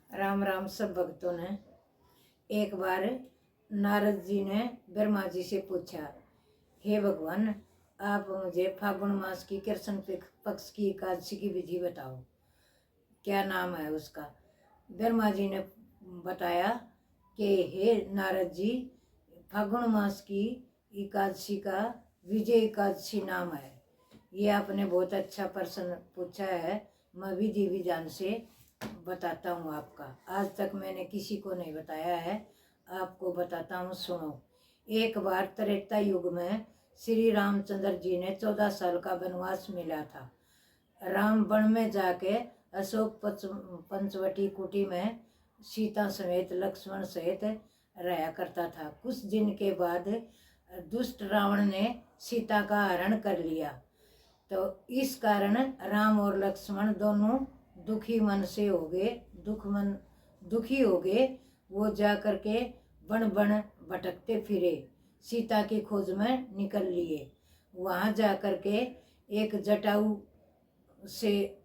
राम राम सब भक्तों ने। एक बार नारद जी ने ब्रह्मा जी से पूछा, हे भगवान, आप मुझे फागुन मास की कृष्ण पक्ष की एकादशी की विधि बताओ, क्या नाम है उसका। ब्रह्मा जी ने बताया कि हे नारद जी, फागुन मास की एकादशी का विजय एकादशी नाम है। ये आपने बहुत अच्छा प्रश्न पूछा है। मैं विधि विधान से बताता हूँ आपका। आज तक मैंने किसी को नहीं बताया है, आपको बताता हूँ, सुनो। एक बार त्रेता युग में श्री रामचंद्र जी ने 14 साल का वनवास मिला था। राम वन में जाके अशोक पंचवटी कुटी में सीता समेत लक्ष्मण सहित रहा करता था। कुछ दिन के बाद दुष्ट रावण ने सीता का हरण कर लिया। तो इस कारण राम और लक्ष्मण दोनों दुखी मन से हो गए, दुखी हो गए। वो जा करके बन बन भटकते फिरे, सीता की खोज में निकल लिए। वहाँ जा करके एक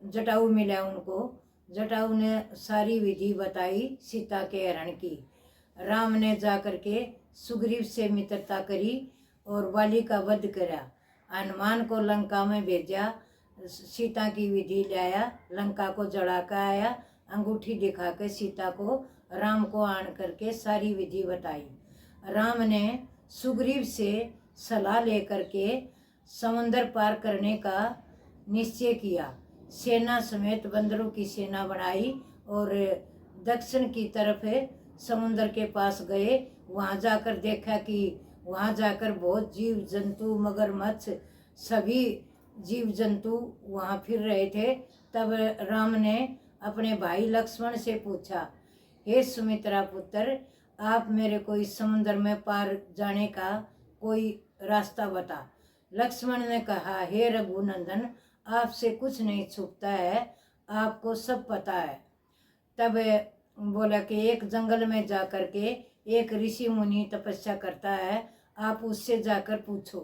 जटाऊ मिला उनको। जटाऊ ने सारी विधि बताई सीता के हरण की। राम ने जा करके सुग्रीव से मित्रता करी और वाली का वध करा। हनुमान को लंका में भेजा, सीता की विधि लाया, लंका को जड़ा कर आया, अंगूठी दिखा के सीता को राम को आन करके सारी विधि बताई। राम ने सुग्रीव से सलाह लेकर के समुद्र पार करने का निश्चय किया। सेना समेत बंदरों की सेना बनाई और दक्षिण की तरफ समुद्र के पास गए। वहाँ जाकर देखा कि वहाँ जाकर बहुत जीव जंतु, मगरमच्छ, सभी जीव जंतु वहाँ फिर रहे थे। तब राम ने अपने भाई लक्ष्मण से पूछा, हे सुमित्रा पुत्र, आप मेरे को इस समुद्र में पार जाने का कोई रास्ता बता। लक्ष्मण ने कहा, हे रघुनंदन, आपसे कुछ नहीं छुपता है, आपको सब पता है। तब बोला कि एक जंगल में जा कर के एक ऋषि मुनि तपस्या करता है, आप उससे जाकर पूछो।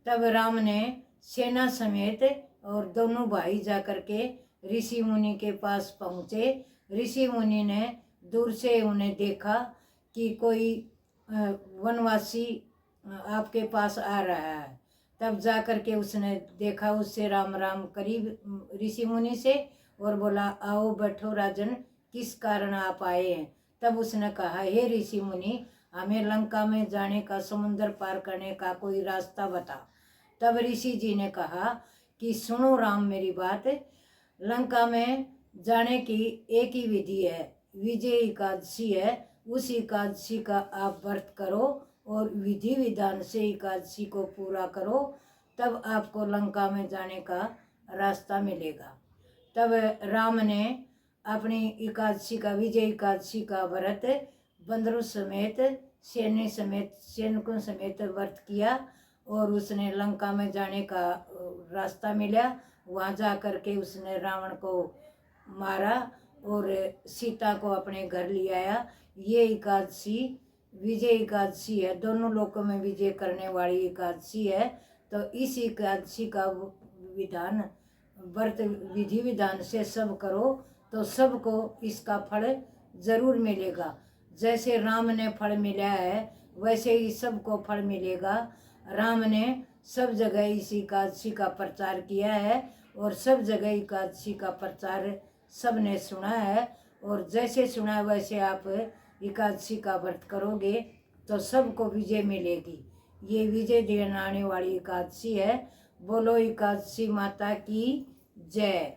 तब राम ने सेना समेत और दोनों भाई जा कर के ऋषि मुनि के पास पहुँचे। ऋषि मुनि ने दूर से उन्हें देखा कि कोई वनवासी आपके पास आ रहा है। तब जा कर के उसने देखा, उससे राम राम करीब ऋषि मुनि से और बोला, आओ बैठो राजन, किस कारण आप आए हैं। तब उसने कहा, हे ऋषि मुनि, हमें लंका में जाने का, समुद्र पार करने का कोई रास्ता बता। तब ऋषि जी ने कहा कि सुनो राम, मेरी बात। लंका में जाने की एक ही विधि है, विजय एकादशी है। उस एकादशी का आप व्रत करो और विधि विधान से एकादशी को पूरा करो, तब आपको लंका में जाने का रास्ता मिलेगा। तब राम ने अपनी एकादशी का, विजय एकादशी का व्रत बंदरों समेत, सैनिकों समेत व्रत किया और उसने लंका में जाने का रास्ता मिला। वहाँ जा कर के उसने रावण को मारा और सीता को अपने घर ले आया। ये एकादशी विजय एकादशी है, दोनों लोकों में विजय करने वाली एकादशी है। तो इस एकादशी का विधान, व्रत विधि विधान से सब करो तो सबको इसका फल जरूर मिलेगा। जैसे राम ने फल मिला है वैसे ही सबको फल मिलेगा। राम ने सब जगह इस एकादशी का प्रचार किया है और सब जगह एकादशी का प्रचार सब ने सुना है। और जैसे सुना वैसे आप एकादशी का व्रत करोगे तो सबको विजय मिलेगी। ये विजय दिलाने वाली एकादशी है। बोलो एकादशी माता की जय।